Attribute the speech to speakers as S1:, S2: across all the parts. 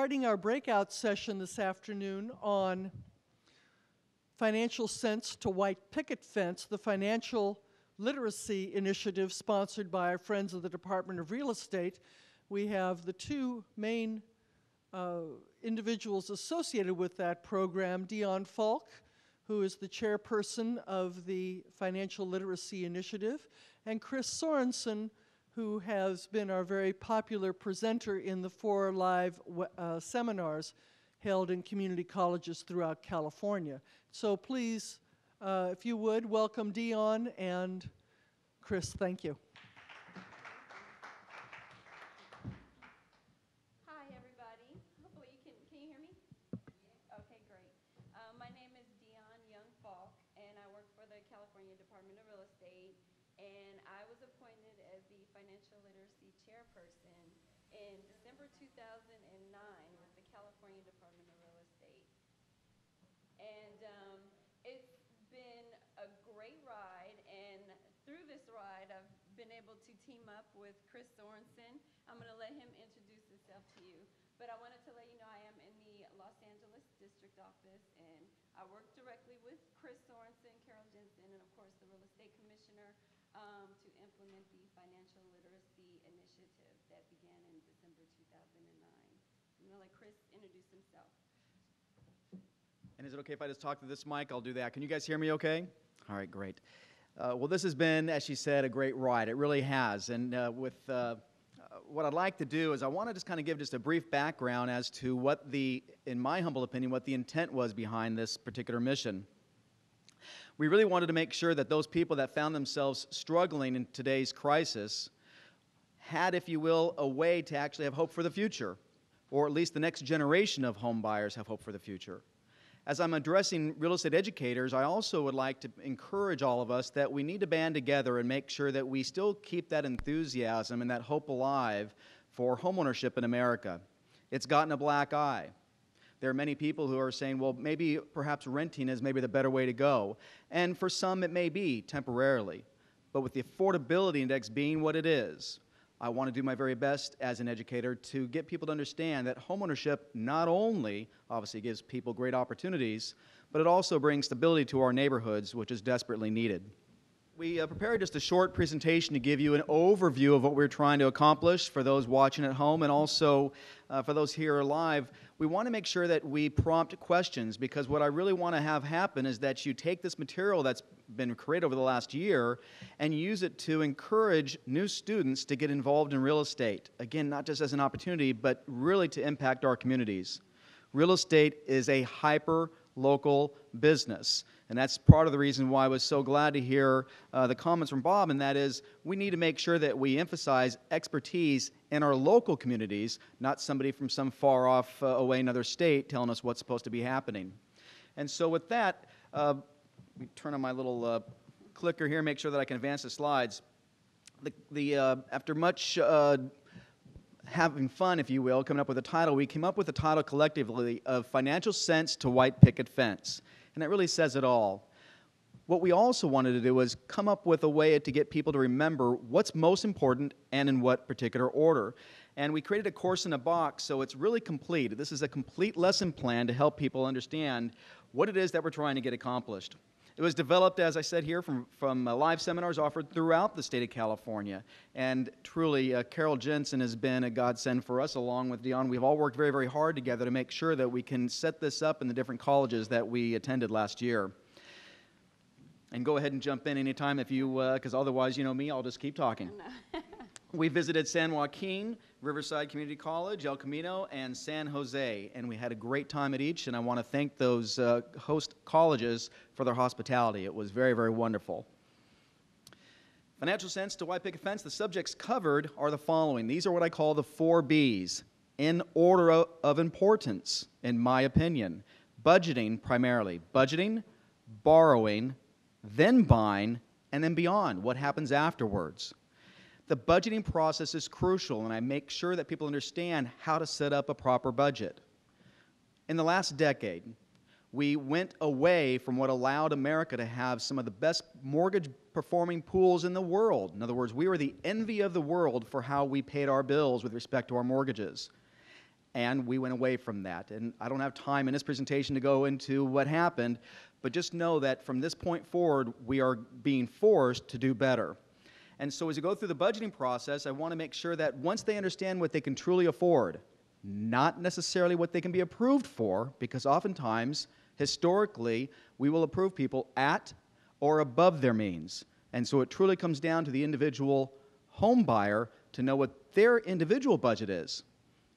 S1: starting our breakout session this afternoon on Financial Sense to White Picket Fence, the financial literacy initiative sponsored by our friends of the Department of Real Estate. We have the two main individuals associated with that program, Dion Falk, who is the chairperson of the Financial Literacy Initiative, and Chris Sorensen, who has been our very popular presenter in the 4 live seminars held in community colleges throughout California. So please, if you would, welcome Dion and Chris. Thank you.
S2: Hi, everybody. Hopefully can you hear me? Okay, great. My name is Dion Young-Falk, and I work for the California Department of Real Estate, and I was appointed as the Financial Literacy Chairperson in December 2009 with the California Department of Real Estate. And it's been a great ride, and through this ride, I've been able to team up with Chris Sorensen. I'm going to let him introduce himself to you, but I wanted to let you know I am in the Los Angeles District Office, and I work directly with Chris Sorensen, Carol Jensen, and of course the Real Estate Commissioner to implement the Financial Literacy Initiative that began in December 2009. I'm going to let Chris introduce himself.
S3: And is it okay if I just talk to this mic? I'll do that. Can you guys hear me okay? All right, great. Well, this has been, as she said, a great ride. It really has. And what I'd like to do is I want to just kind of give just a brief background as to what in my humble opinion, what the intent was behind this particular mission. We really wanted to make sure that those people that found themselves struggling in today's crisis had, if you will, a way to actually have hope for the future, or at least the next generation of home buyers have hope for the future. As I'm addressing real estate educators, I also would like to encourage all of us that we need to band together and make sure that we still keep that enthusiasm and that hope alive for homeownership in America. It's gotten a black eye. There are many people who are saying, well, maybe perhaps renting is maybe the better way to go. And for some, it may be temporarily. But with the affordability index being what it is, I want to do my very best as an educator to get people to understand that homeownership not only obviously gives people great opportunities, but it also brings stability to our neighborhoods, which is desperately needed. We prepared just a short presentation to give you an overview of what we're trying to accomplish for those watching at home, and also for those here live. We want to make sure that we prompt questions, because what I really want to have happen is that you take this material that's been created over the last year and use it to encourage new students to get involved in real estate. Again, not just as an opportunity, but really to impact our communities. Real estate is a hyper-local business, and that's part of the reason why I was so glad to hear the comments from Bob, and that is we need to make sure that we emphasize expertise in our local communities, not somebody from some far off away another state telling us what's supposed to be happening. And so with that, let me turn on my little clicker here, make sure that I can advance the slides. After much having fun, if you will, coming up with a title, we came up with a title collectively of Financial Sense to White Picket Fence. And that really says it all. What we also wanted to do was come up with a way to get people to remember what's most important and in what particular order. And we created a course in a box, so it's really complete. This is a complete lesson plan to help people understand what it is that we're trying to get accomplished. It was developed, as I said here, from live seminars offered throughout the state of California. And truly, Carol Jensen has been a godsend for us, along with Dion. We've all worked very, very hard together to make sure that we can set this up in the different colleges that we attended last year. And go ahead and jump in anytime if you, because otherwise, you know me, I'll just keep talking. We visited San Joaquin, Riverside Community College, El Camino, and San Jose, and we had a great time at each, and I want to thank those host colleges for their hospitality. It was very, very wonderful. Financial Sense to White Picket Fence, the subjects covered are the following. These are what I call the 4 Bs, in order of importance, in my opinion. Budgeting, primarily. Budgeting, borrowing, then buying, and then beyond, what happens afterwards. The budgeting process is crucial, and I make sure that people understand how to set up a proper budget. In the last decade, we went away from what allowed America to have some of the best mortgage-performing pools in the world. In other words, we were the envy of the world for how we paid our bills with respect to our mortgages. and we went away from that. And I don't have time in this presentation to go into what happened, but just know that from this point forward, we are being forced to do better. And so as you go through the budgeting process, I want to make sure that once they understand what they can truly afford, not necessarily what they can be approved for, because oftentimes, historically, we will approve people at or above their means. And so it truly comes down to the individual home buyer to know what their individual budget is.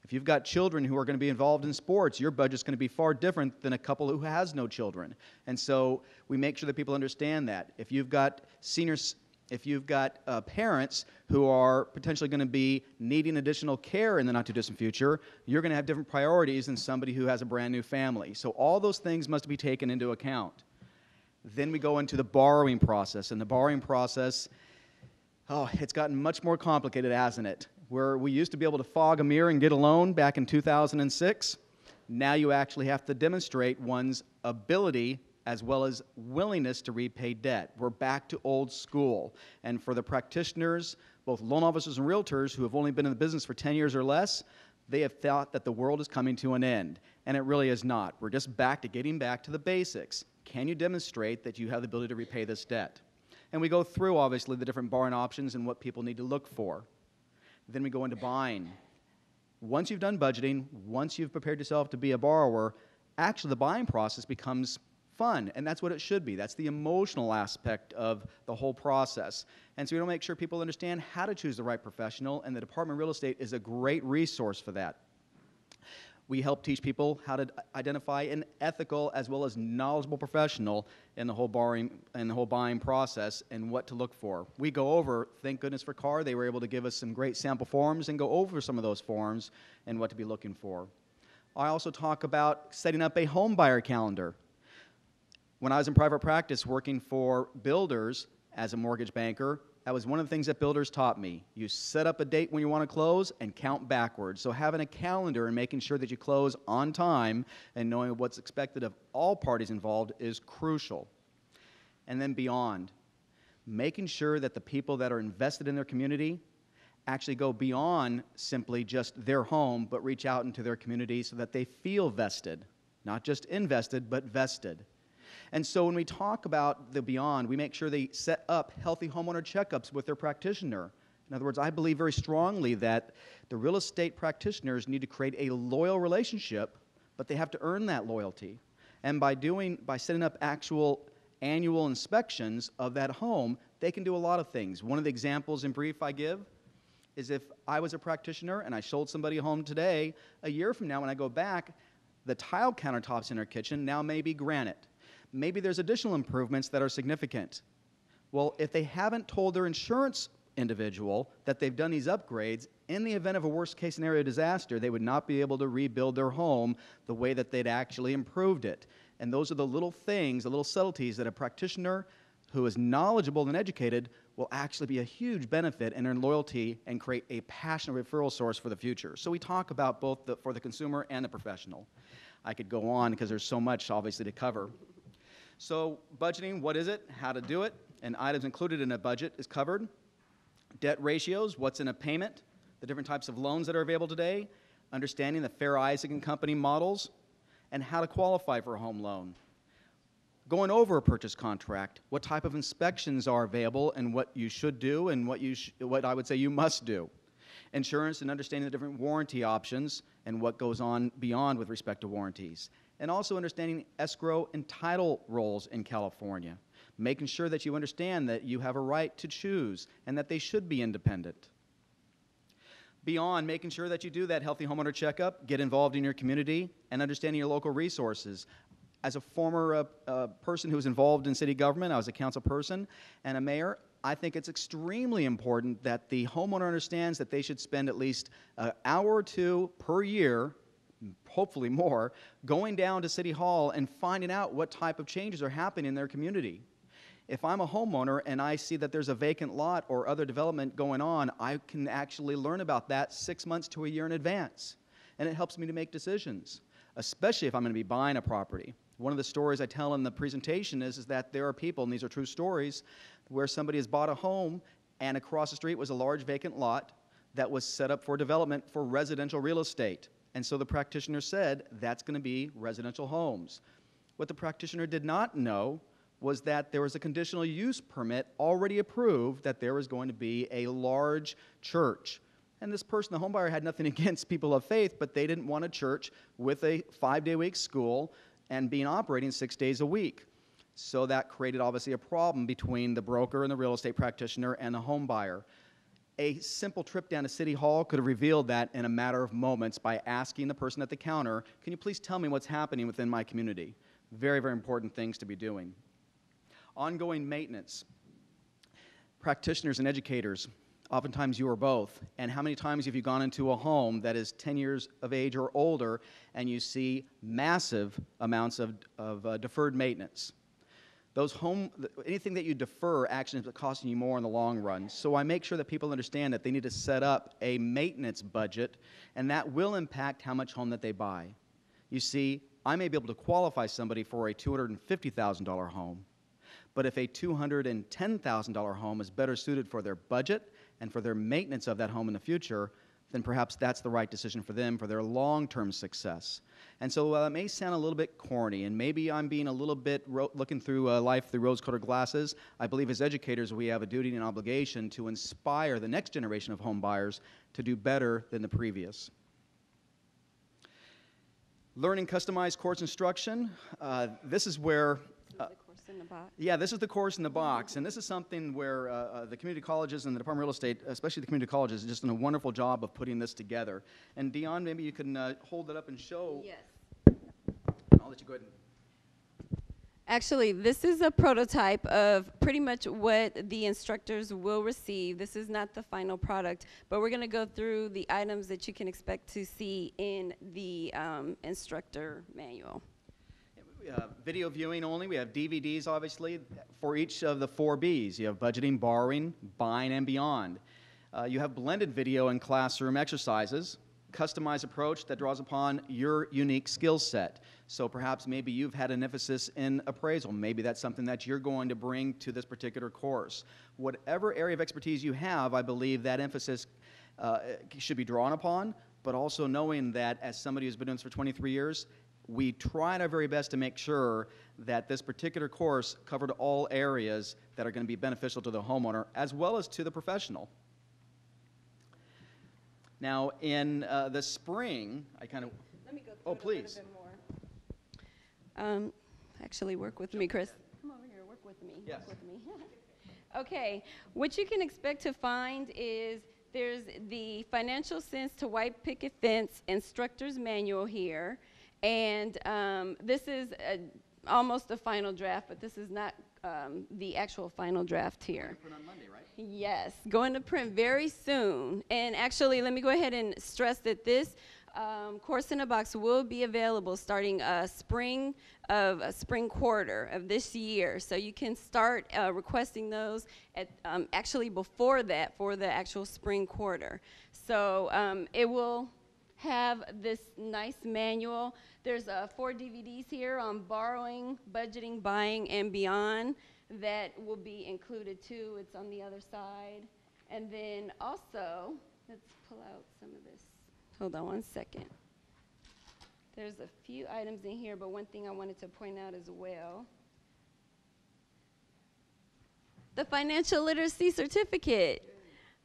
S3: If you've got children who are going to be involved in sports, your budget's going to be far different than a couple who has no children. And so we make sure that people understand that. If you've got seniors, if you've got parents who are potentially going to be needing additional care in the not-too-distant future, you're going to have different priorities than somebody who has a brand new family. So all those things must be taken into account. Then we go into the borrowing process. And the borrowing process, oh, it's gotten much more complicated, hasn't it? Where we used to be able to fog a mirror and get a loan back in 2006, now you actually have to demonstrate one's ability as well as willingness to repay debt. We're back to old school. And for the practitioners, both loan officers and realtors who have only been in the business for 10 years or less, they have thought that the world is coming to an end. And it really is not. We're just back to getting back to the basics. Can you demonstrate that you have the ability to repay this debt? And we go through, obviously, the different borrowing options and what people need to look for. Then we go into buying. Once you've done budgeting, once you've prepared yourself to be a borrower, actually the buying process becomes fun, and that's what it should be. That's the emotional aspect of the whole process. And so we want to make sure people understand how to choose the right professional, and the Department of Real Estate is a great resource for that. We help teach people how to identify an ethical as well as knowledgeable professional in the whole buying process and what to look for. We go over, thank goodness for CAR, they were able to give us some great sample forms and go over some of those forms and what to be looking for. I also talk about setting up a home buyer calendar. When I was in private practice working for builders as a mortgage banker, that was one of the things that builders taught me. You set up a date when you want to close and count backwards. So having a calendar and making sure that you close on time and knowing what's expected of all parties involved is crucial. And then beyond, making sure that the people that are invested in their community actually go beyond simply just their home, but reach out into their community so that they feel vested. Not just invested, but vested. And so when we talk about the beyond, we make sure they set up healthy homeowner checkups with their practitioner. In other words, I believe very strongly that the real estate practitioners need to create a loyal relationship, but they have to earn that loyalty. And by setting up actual annual inspections of that home, they can do a lot of things. One of the examples in brief I give is if I was a practitioner and I sold somebody a home today, a year from now when I go back, the tile countertops in their kitchen now may be granite. Maybe there's additional improvements that are significant. Well, if they haven't told their insurance individual that they've done these upgrades, in the event of a worst-case scenario disaster, they would not be able to rebuild their home the way that they'd actually improved it. And those are the little things, the little subtleties that a practitioner who is knowledgeable and educated will actually be a huge benefit and earn loyalty and create a passionate referral source for the future. So we talk about both for the consumer and the professional. I could go on because there's so much, obviously, to cover. So budgeting, what is it, how to do it, and items included in a budget is covered. Debt ratios, what's in a payment, the different types of loans that are available today, understanding the Fair Isaac and Company models, and how to qualify for a home loan. Going over a purchase contract, what type of inspections are available and what you should do and what I would say you must do. Insurance and understanding the different warranty options and what goes on beyond with respect to warranties. And also understanding escrow and title roles in California, making sure that you understand that you have a right to choose and that they should be independent. Beyond making sure that you do that healthy homeowner checkup, get involved in your community, and understanding your local resources. As a former person who was involved in city government, I was a council person and a mayor, I think it's extremely important that the homeowner understands that they should spend at least an hour or two per year, hopefully more, going down to City Hall and finding out what type of changes are happening in their community. If I'm a homeowner and I see that there's a vacant lot or other development going on, I can actually learn about that 6 months to a year in advance. And it helps me to make decisions, especially if I'm going to be buying a property. One of the stories I tell in the presentation is that there are people, and these are true stories, where somebody has bought a home and across the street was a large vacant lot that was set up for development for residential real estate. And so the practitioner said, that's going to be residential homes. What the practitioner did not know was that there was a conditional use permit already approved that there was going to be a large church. And this person, the homebuyer, had nothing against people of faith, but they didn't want a church with a 5-day-a-week school and being operating 6 days a week. So that created, obviously, a problem between the broker and the real estate practitioner and the homebuyer. A simple trip down to City Hall could have revealed that in a matter of moments by asking the person at the counter, can you please tell me what's happening within my community? Very, very important things to be doing. Ongoing maintenance. Practitioners and educators, oftentimes you are both. And how many times have you gone into a home that is 10 years of age or older and you see massive amounts of deferred maintenance? Anything that you defer actually ends up costing you more in the long run. So I make sure that people understand that they need to set up a maintenance budget, and that will impact how much home that they buy. You see, I may be able to qualify somebody for a $250,000 home, but if a $210,000 home is better suited for their budget and for their maintenance of that home in the future, then perhaps that's the right decision for them for their long-term success. And so while it may sound a little bit corny, and maybe I'm being a little bit looking through life through rose-colored glasses, I believe as educators we have a duty and obligation to inspire the next generation of home buyers to do better than the previous. Learning customized course instruction. This is where
S2: In the box.
S3: yeah, this is the course in the box, and this is something where the community colleges and the Department of Real Estate, especially the community colleges, has just done a wonderful job of putting this together. And Dion, maybe you can hold it up and show.
S2: Yes.
S3: I'll let you go ahead and.
S2: Actually, this is a prototype of pretty much what the instructors will receive. This is not the final product, but we're going to go through the items that you can expect to see in the instructor manual.
S3: Video viewing only. We have DVDs, obviously, for each of the 4 Bs. You have budgeting, borrowing, buying, and beyond. You have blended video and classroom exercises, customized approach that draws upon your unique skill set. So perhaps maybe you've had an emphasis in appraisal. Maybe that's something that you're going to bring to this particular course. Whatever area of expertise you have, I believe that emphasis should be drawn upon, but also knowing that as somebody who's been doing this for 23 years, we tried our very best to make sure that this particular course covered all areas that are going to be beneficial to the homeowner as well as to the professional. Now, in the spring, I kind of...
S2: Let me go through
S3: Oh,
S2: it
S3: please.
S2: a little bit more. Actually, work with me, Chris. Come over here, work with me.
S3: Yes.
S2: Work with me. Okay, what you can expect to find is there's the Financial Sense to White Picket Fence Instructor's Manual here. And this is almost a final draft, but this is not the actual final draft here.
S3: Print on Monday, right?
S2: Yes, going to print very soon. And actually, let me go ahead and stress that this course in a box will be available starting spring quarter of this year. So you can start requesting those at actually before that for the actual spring quarter. So it will have this nice manual. There's 4 DVDs here on borrowing, budgeting, buying, and beyond that will be included too. It's on the other side. And then also, let's pull out some of this. Hold on one second. There's a few items in here, but one thing I wanted to point out as well. The financial literacy certificate.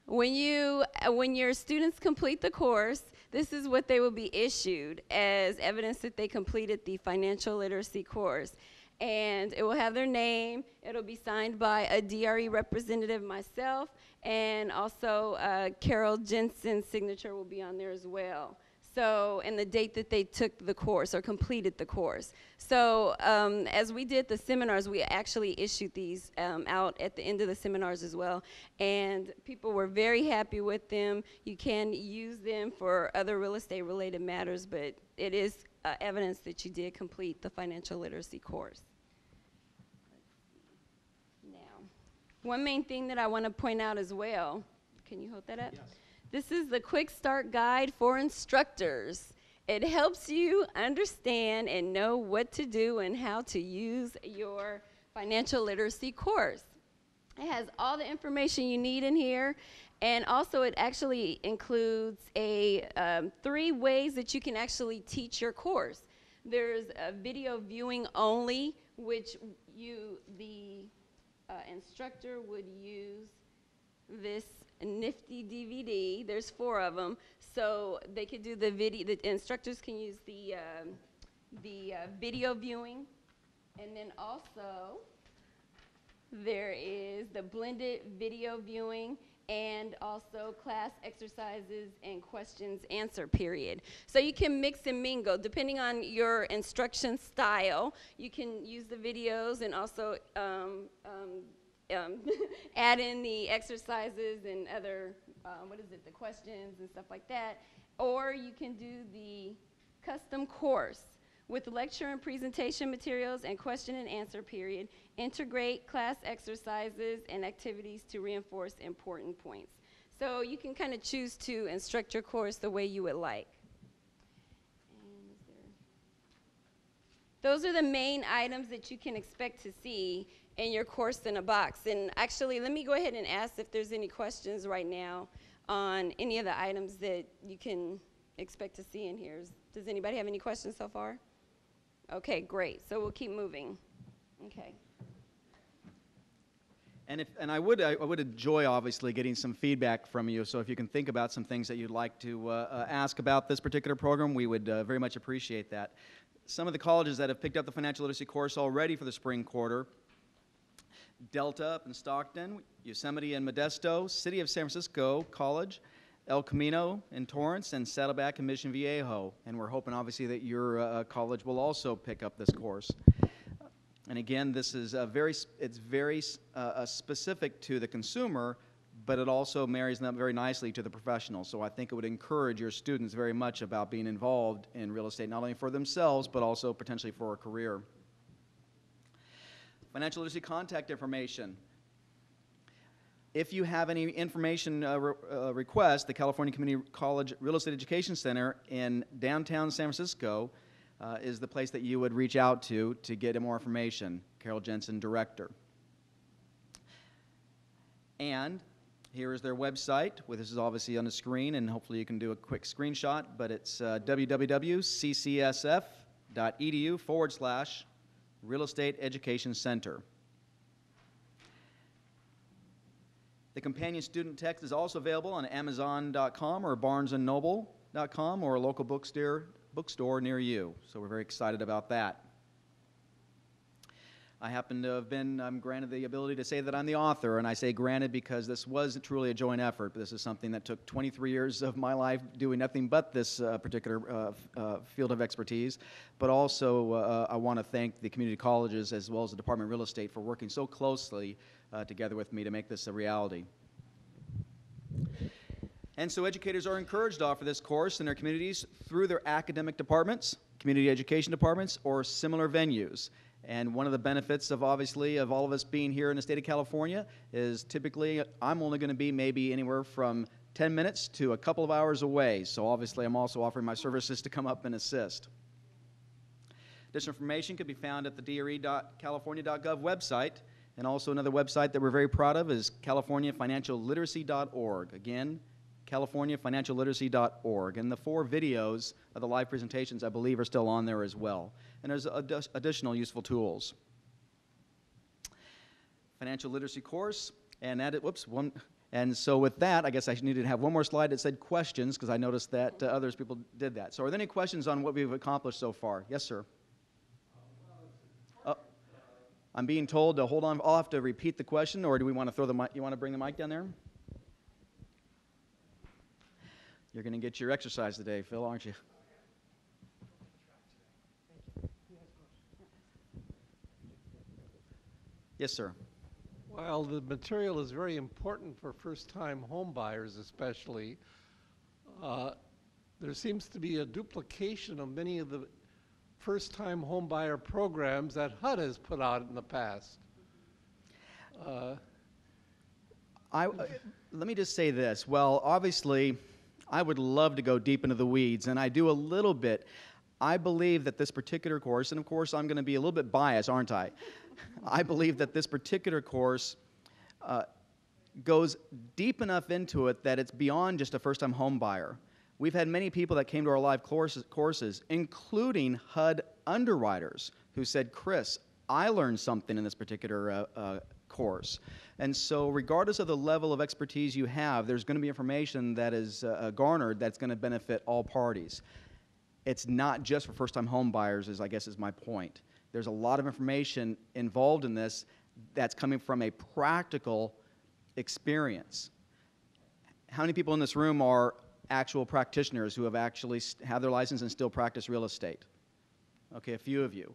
S2: When your students complete the course, this is what they will be issued as evidence that they completed the financial literacy course. And it will have their name. It'll be signed by a DRE representative, myself, and also Carol Jensen's signature will be on there as well. So, and the date that they took the course or completed the course. So, as we did the seminars, we actually issued these out at the end of the seminars as well. And people were very happy with them. You can use them for other real estate related matters, but it is evidence that you did complete the financial literacy course. Now, one main thing that I want to point out as well, can you hold that up?
S3: Yes.
S2: This is the Quick Start Guide for Instructors. It helps you understand and know what to do and how to use your financial literacy course. It has all the information you need in here, and also it actually includes 3 ways that you can actually teach your course. There's a video viewing only, which the instructor would use this nifty DVD. There's 4 of them, so they could do the video. The instructors can use the video viewing, and then also there is the blended video viewing and also class exercises and questions answer period. So you can mix and mingle depending on your instruction style. You can use the videos and also add in the exercises and other, the questions and stuff like that. Or you can do the custom course with lecture and presentation materials and question and answer period. Integrate class exercises and activities to reinforce important points. So you can kind of choose to instruct your course the way you would like. Those are the main items that you can expect to see in your course in a box. And actually, let me go ahead and ask if there's any questions right now on any of the items that you can expect to see in here. Does anybody have any questions so far? Okay, great. So we'll keep moving. Okay.
S3: And I would enjoy, obviously, getting some feedback from you. So if you can think about some things that you'd like to ask about this particular program, we would very much appreciate that. Some of the colleges that have picked up the financial literacy course already for the spring quarter: Delta up in Stockton, Yosemite and Modesto, City of San Francisco College, El Camino in Torrance, and Saddleback and Mission Viejo. And we're hoping, obviously, that your college will also pick up this course. And again, this is very specific to the consumer, but it also marries them very nicely to the professional. So I think it would encourage your students very much about being involved in real estate, not only for themselves, but also potentially for a career. Financial literacy contact information. If you have any information requests, the California Community College Real Estate Education Center in downtown San Francisco is the place that you would reach out to get more information. Carol Jensen, director. And here is their website. This is obviously on the screen, and hopefully you can do a quick screenshot, but it's www.ccsf.edu/Real Estate Education Center. The companion student text is also available on Amazon.com or BarnesandNoble.com or a local bookstore near you. So we're very excited about that. I happen to have been granted the ability to say that I'm the author, and I say granted because this was truly a joint effort. This is something that took 23 years of my life doing nothing but this particular field of expertise. But also, I want to thank the community colleges as well as the Department of Real Estate for working so closely together with me to make this a reality. And so educators are encouraged to offer this course in their communities through their academic departments, community education departments, or similar venues. And one of the benefits of, obviously, of all of us being here in the state of California is typically I'm only going to be maybe anywhere from 10 minutes to a couple of hours away. So obviously I'm also offering my services to come up and assist. Additional information can be found at the DRE.california.gov website. And also another website that we're very proud of is CaliforniaFinancialLiteracy.org. Again, CaliforniaFinancialLiteracy.org. And the 4 videos of the live presentations, I believe, are still on there as well. And there's additional useful tools. Financial literacy course, and and so with that, I guess I needed to have one more slide that said questions, because I noticed that others people did that. So are there any questions on what we've accomplished so far? Yes, sir. I'm being told to hold on. I'll have to repeat the question, or do we want to throw the mic? You want to bring the mic down there? You're going to get your exercise today, Phil, aren't you? Yes, sir.
S4: While the material is very important for first-time home buyers especially, there seems to be a duplication of many of the first-time home buyer programs that HUD has put out in the past.
S3: Let me just say this. Well, obviously, I would love to go deep into the weeds, and I do a little bit. I believe that this particular course, and of course I'm going to be a little bit biased, aren't I? I believe that this particular course goes deep enough into it that it's beyond just a first-time home buyer. We've had many people that came to our live courses, including HUD underwriters, who said, Chris, I learned something in this particular course. And so regardless of the level of expertise you have, there's going to be information that is garnered that's going to benefit all parties. It's not just for first-time home buyers, I guess is my point. There's a lot of information involved in this that's coming from a practical experience. How many people in this room are actual practitioners who have actually have their license and still practice real estate? Okay, a few of you.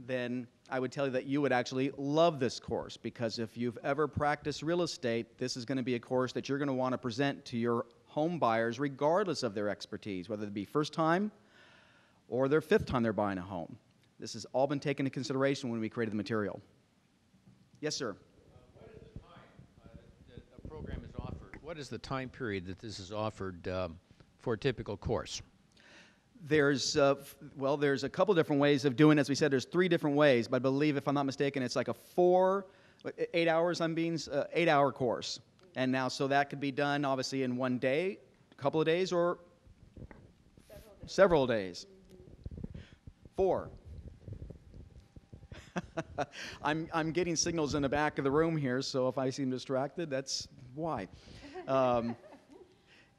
S3: Then I would tell you that you would actually love this course, because if you've ever practiced real estate, this is going to be a course that you're going to want to present to your home buyers regardless of their expertise, whether it be first time or their fifth time they're buying a home. This has all been taken into consideration when we created the material. Yes, sir.
S5: What is the time that a program is offered? What is the time period that this is offered for a typical course?
S3: There's there's a couple different ways of doing it. As we said, there's 3 different ways, but I believe, if I'm not mistaken, it's like a 8-hour course. And now, so that could be done obviously in one day, a couple of days, or several days. 4. I'm getting signals in the back of the room here, so if I seem distracted, that's why.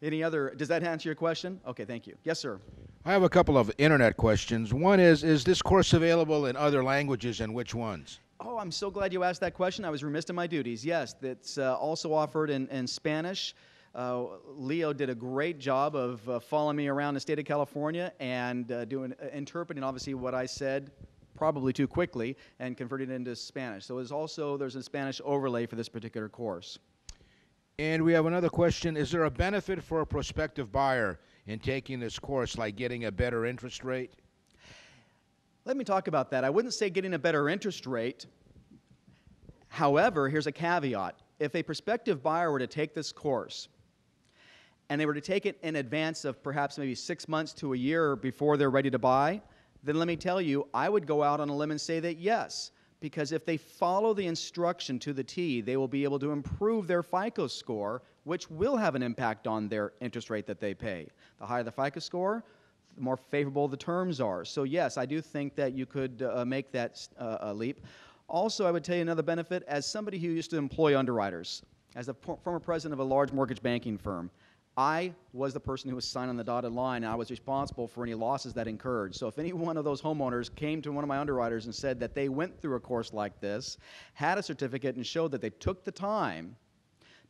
S3: Any other, does that answer your question? Okay, thank you. Yes, sir.
S6: I have a couple of internet questions. One is this course available in other languages, and which ones?
S3: Oh, I'm so glad you asked that question. I was remiss in my duties. Yes, it's also offered in Spanish. Leo did a great job of following me around the state of California and interpreting, obviously, what I said probably too quickly and converting it into Spanish. So there's a Spanish overlay for this particular course.
S6: And we have another question. Is there a benefit for a prospective buyer in taking this course, like getting a better interest rate?
S3: Let me talk about that. I wouldn't say getting a better interest rate. However, here's a caveat. If a prospective buyer were to take this course and they were to take it in advance of perhaps maybe 6 months to a year before they're ready to buy, then let me tell you, I would go out on a limb and say that yes, because if they follow the instruction to the T, they will be able to improve their FICO score, which will have an impact on their interest rate that they pay. The higher the FICO score, the more favorable the terms are. So yes, I do think that you could make that leap. Also, I would tell you another benefit, as somebody who used to employ underwriters, as a former president of a large mortgage banking firm, I was the person who was signed on the dotted line, and I was responsible for any losses that incurred. So if any one of those homeowners came to one of my underwriters and said that they went through a course like this, had a certificate, and showed that they took the time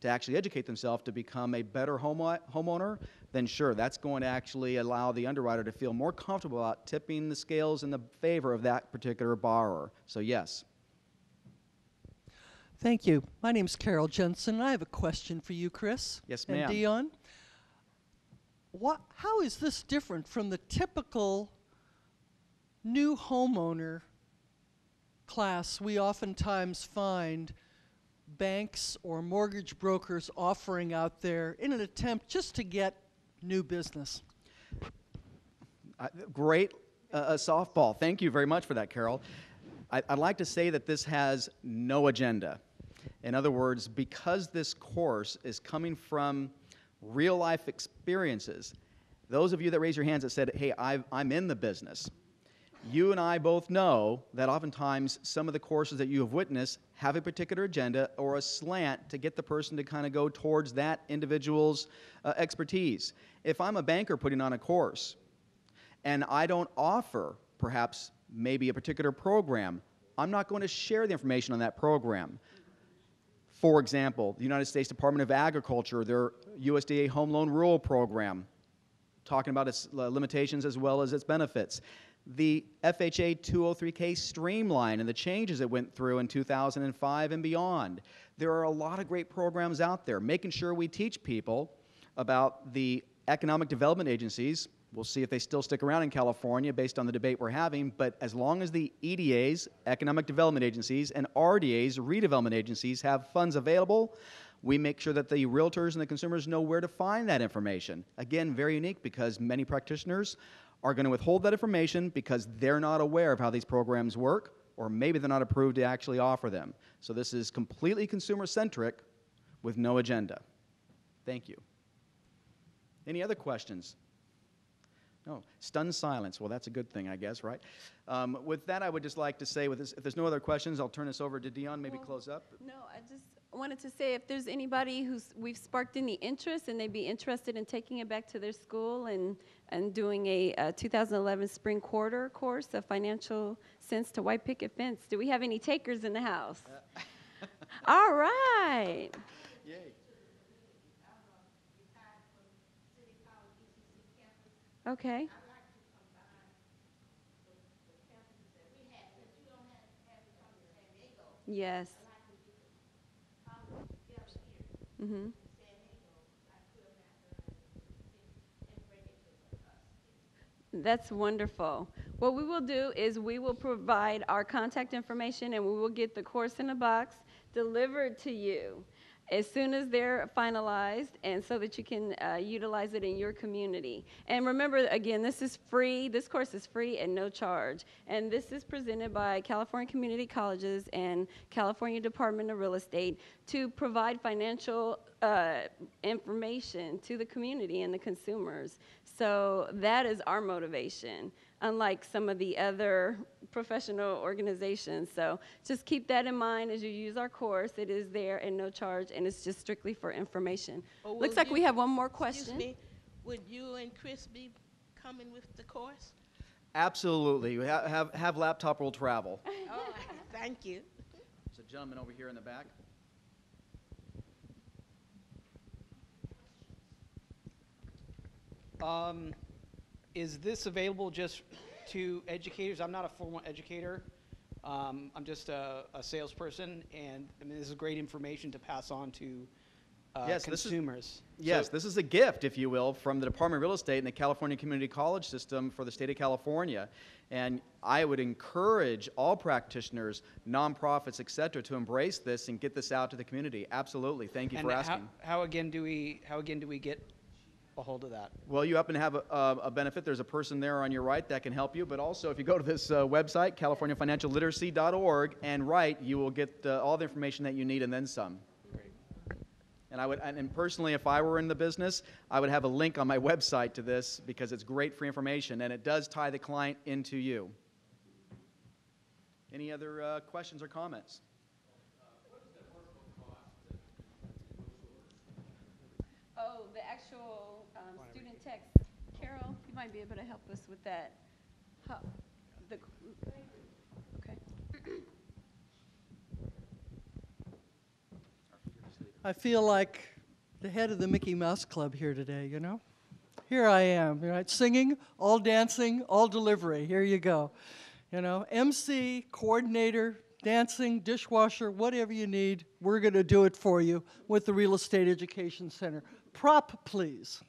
S3: to actually educate themselves to become a better homeowner, then sure, that's going to actually allow the underwriter to feel more comfortable about tipping the scales in the favor of that particular borrower. So yes.
S1: Thank you. My name's Carol Jensen, and I have a question for you, Chris.
S3: Yes,
S1: and
S3: ma'am.
S1: Dion. How is this different from the typical new homeowner class we oftentimes find banks or mortgage brokers offering out there in an attempt just to get new business?
S3: Great softball. Thank you very much for that, Carol. I'd like to say that this has no agenda. In other words, because this course is coming from real-life experiences, those of you that raise your hands that said, hey, I'm in the business, you and I both know that oftentimes some of the courses that you have witnessed have a particular agenda or a slant to get the person to kind of go towards that individual's expertise. If I'm a banker putting on a course and I don't offer perhaps maybe a particular program, I'm not going to share the information on that program. For example, the United States Department of Agriculture, their USDA Home Loan Rural Program, talking about its limitations as well as its benefits. The FHA 203K Streamline and the changes it went through in 2005 and beyond. There are a lot of great programs out there, making sure we teach people about the economic development agencies. We'll see if they still stick around in California based on the debate we're having, but as long as the EDAs, economic development agencies, and RDAs, redevelopment agencies, have funds available, we make sure that the realtors and the consumers know where to find that information. Again, very unique because many practitioners are going to withhold that information because they're not aware of how these programs work or maybe they're not approved to actually offer them. So this is completely consumer-centric with no agenda. Thank you. Any other questions? No. Stunned silence. Well, that's a good thing, I guess, right? With that, I would just like to say, with this, if there's no other questions, I'll turn this over to Dion, maybe close up.
S2: No, I just wanted to say if there's anybody we've sparked any interest and they'd be interested in taking it back to their school and doing a 2011 spring quarter course of financial sense to white picket fence. Do we have any takers in the house? All right.
S3: Yay.
S2: Okay. Yes. Mm-hmm. That's wonderful. What we will do is we will provide our contact information and we will get the course in a box delivered to you as soon as they're finalized, and so that you can utilize it in your community. And remember, again, this is free. This course is free and no charge. And this is presented by California Community Colleges and California Department of Real Estate to provide financial information to the community and the consumers. So that is our motivation, unlike some of the other professional organizations. So just keep that in mind as you use our course. It is there and no charge, and it's just strictly for information.
S7: Oh,
S2: Looks like we have one more question.
S7: Excuse me, would you and Chris be coming with the course?
S3: Absolutely. We have laptop will travel.
S7: Oh, thank you.
S3: There's a gentleman over here in the back.
S8: Is this available just to educators? I'm not a formal educator. I'm just a salesperson, and I mean, this is great information to pass on to consumers.
S3: This is a gift, if you will, from the Department of Real Estate and the California Community College system for the state of California. And I would encourage all practitioners, nonprofits, et cetera, to embrace this and get this out to the community. Absolutely. Thank you for asking.
S8: How again do we get a hold of that?
S3: Well, you happen to have a benefit. There's a person there on your right that can help you. But also, if you go to this website, californiafinancialliteracy.org, and write, you will get all the information that you need and then some. And and personally, if I were in the business, I would have a link on my website to this because it's great free information, and it does tie the client into you. Any other questions or comments?
S2: Oh, the actual student text. Carol, you might be able to help us with that. Okay.
S1: I feel like the head of the Mickey Mouse Club here today, you know? Here I am, right? Singing, all dancing, all delivery. Here you go. You know, MC, coordinator, dancing, dishwasher, whatever you need, we're going to do it for you with the Real Estate Education Center. Prop, please.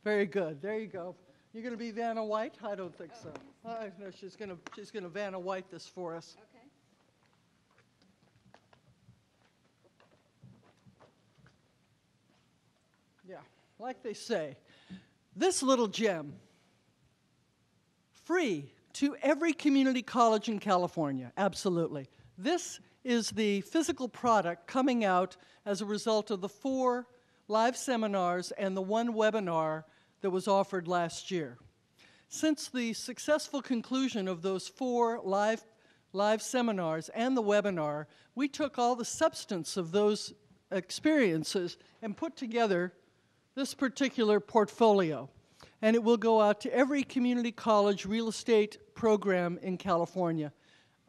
S1: Very good. There you go. You're going to be Vanna White? I don't think so. No, she's going to Vanna White this for us.
S2: Okay.
S1: Yeah, like they say, this little gem, free to every community college in California, absolutely. This is the physical product coming out as a result of the 4 live seminars and the 1 webinar that was offered last year. Since the successful conclusion of those 4 live seminars and the webinar, we took all the substance of those experiences and put together this particular portfolio. And it will go out to every community college real estate program in California.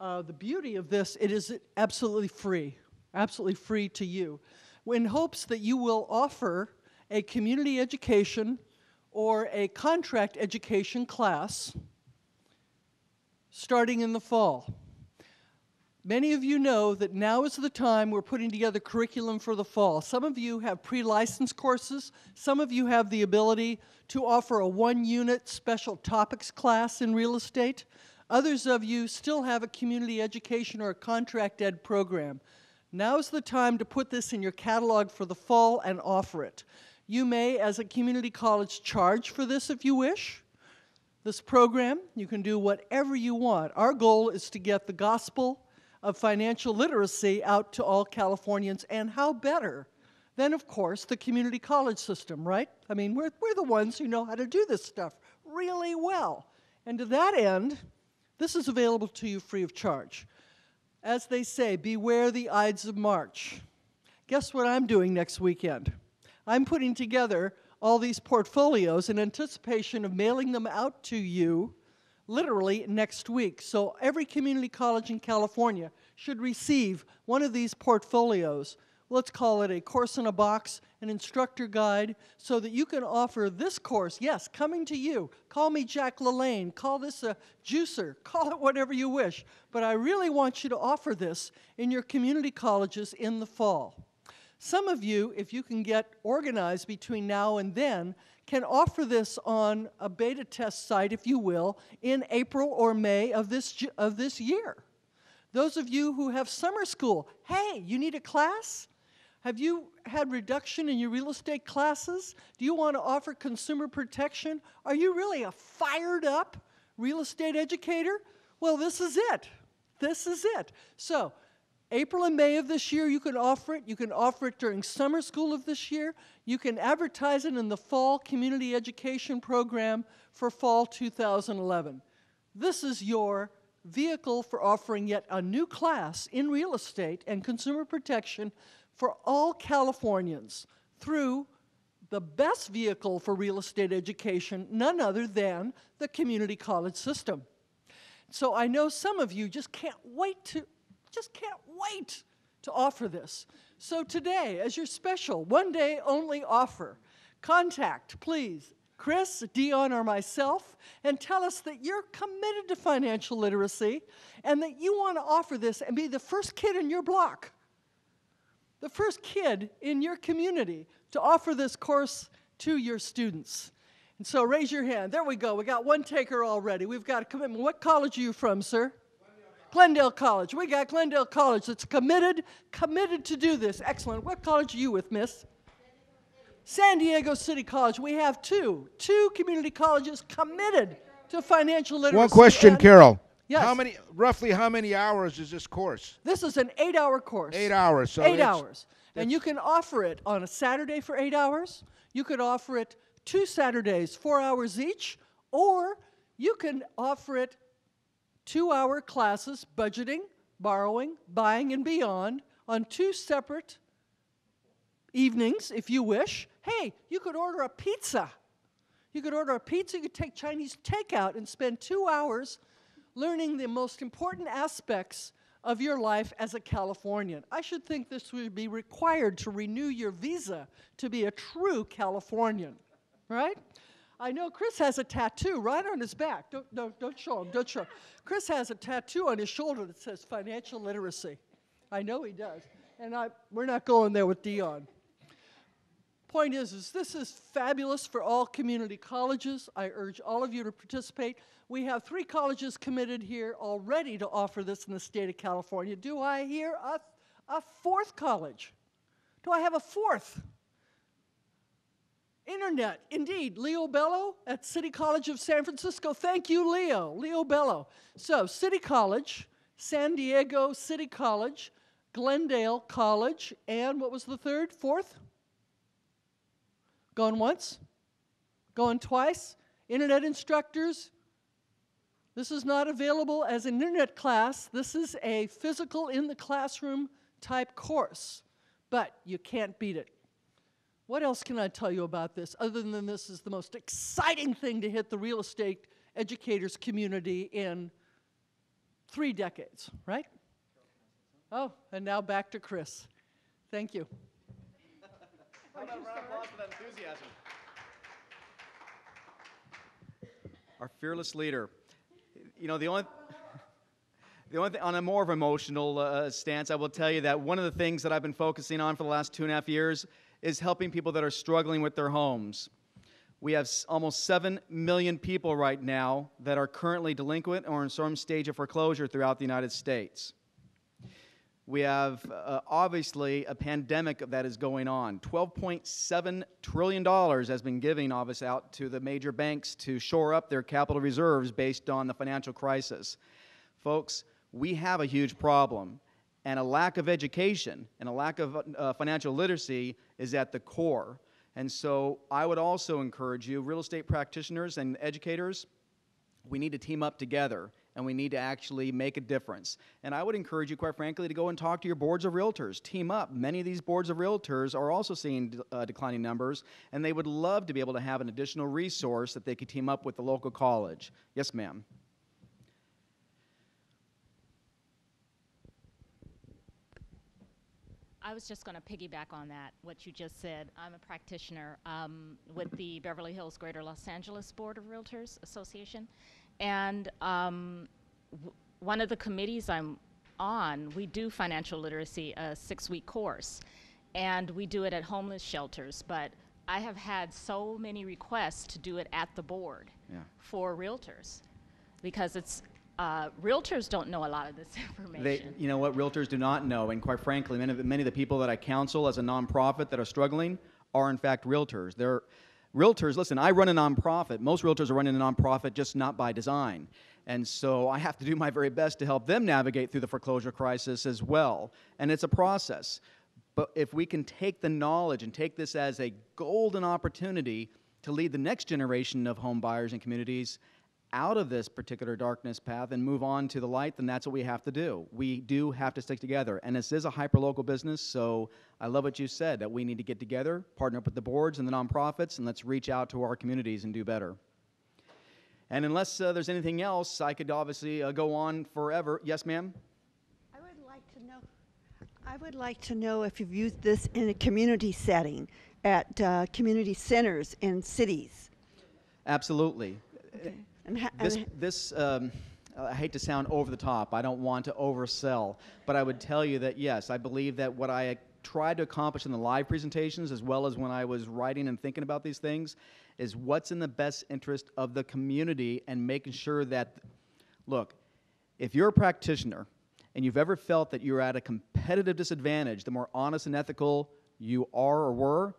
S1: The beauty of this, it is absolutely free to you, in hopes that you will offer a community education or a contract education class starting in the fall. Many of you know that now is the time we're putting together curriculum for the fall. Some of you have pre-licensed courses. Some of you have the ability to offer a 1-unit special topics class in real estate. Others of you still have a community education or a contract ed program. Now's the time to put this in your catalog for the fall and offer it. You may, as a community college, charge for this if you wish. this program. You can do whatever you want. Our goal is to get the gospel of financial literacy out to all Californians, and how better than, of course, the community college system, right? I mean, we're the ones who know how to do this stuff really well. And to that end, this is available to you free of charge. As they say, beware the Ides of March. Guess what I'm doing next weekend? I'm putting together all these portfolios in anticipation of mailing them out to you literally next week. So every community college in California should receive one of these portfolios. Let's call it a course in a box, an instructor guide, so that you can offer this course, yes, coming to you. Call me Jack LaLanne, call this a juicer, call it whatever you wish. But I really want you to offer this in your community colleges in the fall. Some of you, if you can get organized between now and then, can offer this on a beta test site, if you will, in April or May of this year. Those of you who have summer school, hey, you need a class? Have you had reduction in your real estate classes? Do you want to offer consumer protection? Are you really a fired up real estate educator? Well, this is it. This is it. So, April and May of this year, you can offer it. You can offer it during summer school of this year. You can advertise it in the fall community education program for fall 2011. This is your vehicle for offering yet a new class in real estate and consumer protection for all Californians through the best vehicle for real estate education, none other than the community college system. So I know some of you just can't wait to offer this. So today, as your special one-day only offer, contact, please, Chris, Dion, or myself, and tell us that you're committed to financial literacy and that you want to offer this and be the first kid in your block, the first kid in your community to offer this course to your students. And so raise your hand. There we go. We got one taker already. We've got a commitment. What college are you from, sir? Glendale College. We got Glendale College that's committed to do this. Excellent. What college are you with, miss? San Diego City College. We have two community colleges committed to financial literacy.
S6: One question, Carol.
S1: Yes.
S6: Roughly how many hours is this course?
S1: This is an 8-hour course.
S6: 8 hours. So
S1: 8 hours. And you can offer it on a Saturday for 8 hours. You could offer it 2 Saturdays, 4 hours each. Or you can offer it 2-hour classes, budgeting, borrowing, buying, and beyond, on 2 separate evenings, if you wish. Hey, you could order a pizza. You could order a pizza, you could take Chinese takeout and spend 2 hours learning the most important aspects of your life as a Californian. I should think this would be required to renew your visa to be a true Californian, right? I know Chris has a tattoo right on his back. Don't show him, don't show him. Chris has a tattoo on his shoulder that says financial literacy. I know he does. And we're not going there with Dion. Point is this is fabulous for all community colleges. I urge all of you to participate. We have 3 colleges committed here already to offer this in the state of California. Do I hear a 4th college? Do I have a 4th? Internet, indeed. Leo Bello at City College of San Francisco. Thank you, Leo Bello. So, City College, San Diego City College, Glendale College, and what was the 3rd? 4th? Going once? Going twice? Internet instructors. This is not available as an internet class. This is a physical in the classroom type course, but you can't beat it. What else can I tell you about this other than this is the most exciting thing to hit the real estate educators community in 3 decades, right? Oh, and now back to Chris. Thank you.
S3: How about a round of applause for that enthusiasm? Our fearless leader. You know, the only thing, on a more of an emotional stance, I will tell you that one of the things that I've been focusing on for the last 2.5 years is helping people that are struggling with their homes. We have almost 7 million people right now that are currently delinquent or in some stage of foreclosure throughout the United States. We have obviously a pandemic that is going on. $12.7 trillion has been given obviously out to the major banks to shore up their capital reserves based on the financial crisis. Folks, we have a huge problem, and a lack of education and a lack of financial literacy is at the core. And so I would also encourage you, real estate practitioners and educators, we need to team up together, and we need to actually make a difference. And I would encourage you, quite frankly, to go and talk to your boards of realtors. Team up. Many of these boards of realtors are also seeing declining numbers, and they would love to be able to have an additional resource that they could team up with the local college. Yes, ma'am.
S9: I was just going to piggyback on that, what you just said. I'm a practitioner with the Beverly Hills Greater Los Angeles Board of Realtors Association. And one of the committees I'm on, we do financial literacy, a 6-week course. And we do it at homeless shelters. But I have had so many requests to do it at the board for realtors, because it's realtors don't know a lot of this information.
S3: You know what realtors do not know, and quite frankly, many of the people that I counsel as a nonprofit that are struggling are in fact realtors. They're realtors. Listen, I run a nonprofit. Most realtors are running a nonprofit, just not by design. And so I have to do my very best to help them navigate through the foreclosure crisis as well. And it's a process. But if we can take the knowledge and take this as a golden opportunity to lead the next generation of home buyers and communities out of this particular darkness path and move on to the light, then that's what we have to do. We do have to stick together. And this is a hyper-local business, so I love what you said, that we need to get together, partner up with the boards and the nonprofits, and let's reach out to our communities and do better. And unless there's anything else, I could obviously go on forever. Yes, ma'am?
S10: I would like to know if you've used this in a community setting, at community centers in cities.
S3: Absolutely.
S10: Okay.
S3: I hate to sound over the top. I don't want to oversell, but I would tell you that yes, I believe that what I tried to accomplish in the live presentations, as well as when I was writing and thinking about these things, is what's in the best interest of the community, and making sure that, look, if you're a practitioner and you've ever felt that you're at a competitive disadvantage, the more honest and ethical you are or were,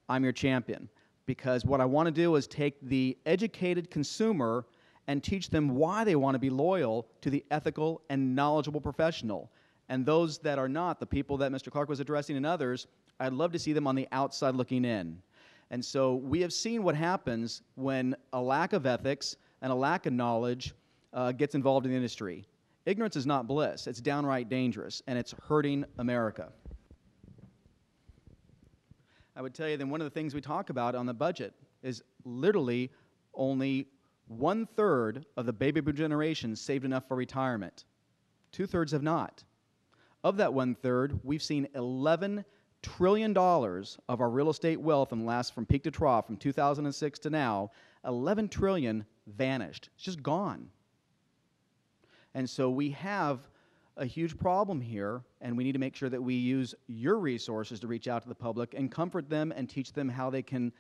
S3: I'm your champion. Because what I want to do is take the educated consumer and teach them why they want to be loyal to the ethical and knowledgeable professional. And those that are not, the people that Mr. Clark was addressing and others, I'd love to see them on the outside looking in. And so we have seen what happens when a lack of ethics and a lack of knowledge gets involved in the industry. Ignorance is not bliss. It's downright dangerous, and it's hurting America. I would tell you then one of the things we talk about on the budget is literally only 1/3 of the baby boom generation saved enough for retirement. 2/3 have not. Of that 1/3, we've seen $11 trillion of our real estate wealth in the last, from peak to trough, from 2006 to now, $11 trillion vanished. It's just gone. And so we have a huge problem here, and we need to make sure that we use your resources to reach out to the public and comfort them and teach them how they can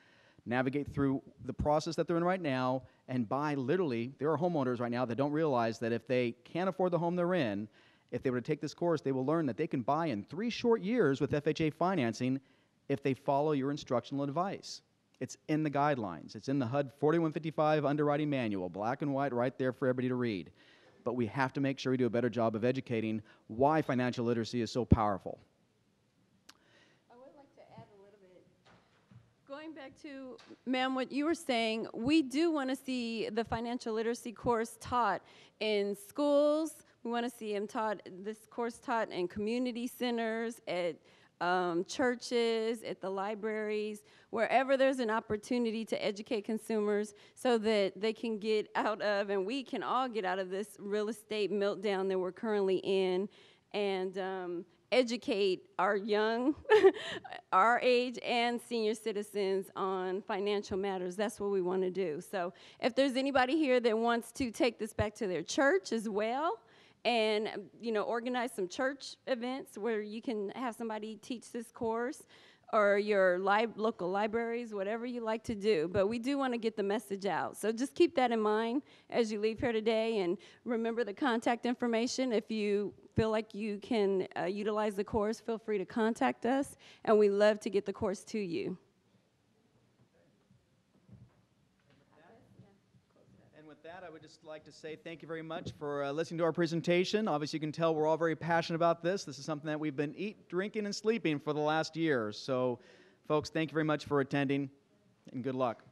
S3: navigate through the process that they're in right now and buy. Literally, there are homeowners right now that don't realize that if they can't afford the home they're in, if they were to take this course, they will learn that they can buy in 3 short years with FHA financing if they follow your instructional advice. It's in the guidelines. It's in the HUD 4155 underwriting manual, black and white right there for everybody to read. But we have to make sure we do a better job of educating why financial literacy is so powerful.
S2: I would like to add a little bit. Going back to, ma'am, what you were saying, we do want to see the financial literacy course taught in schools. We want to see this course taught in community centers, at churches, at the libraries, wherever there's an opportunity to educate consumers so that they can get out of, and we can all get out of this real estate meltdown that we're currently in, and educate our young, our age, and senior citizens on financial matters. That's what we want to do. So if there's anybody here that wants to take this back to their church as well, and organize some church events where you can have somebody teach this course, or your local libraries, whatever you like to do. But we do want to get the message out. So just keep that in mind as you leave here today, and remember the contact information if you feel like you can utilize the course, feel free to contact us, and we love to get the course to you.
S3: And with that, I would just like to say thank you very much for listening to our presentation. Obviously, you can tell we're all very passionate about this. This is something that we've been eating, drinking, and sleeping for the last year. So, folks, thank you very much for attending, and good luck.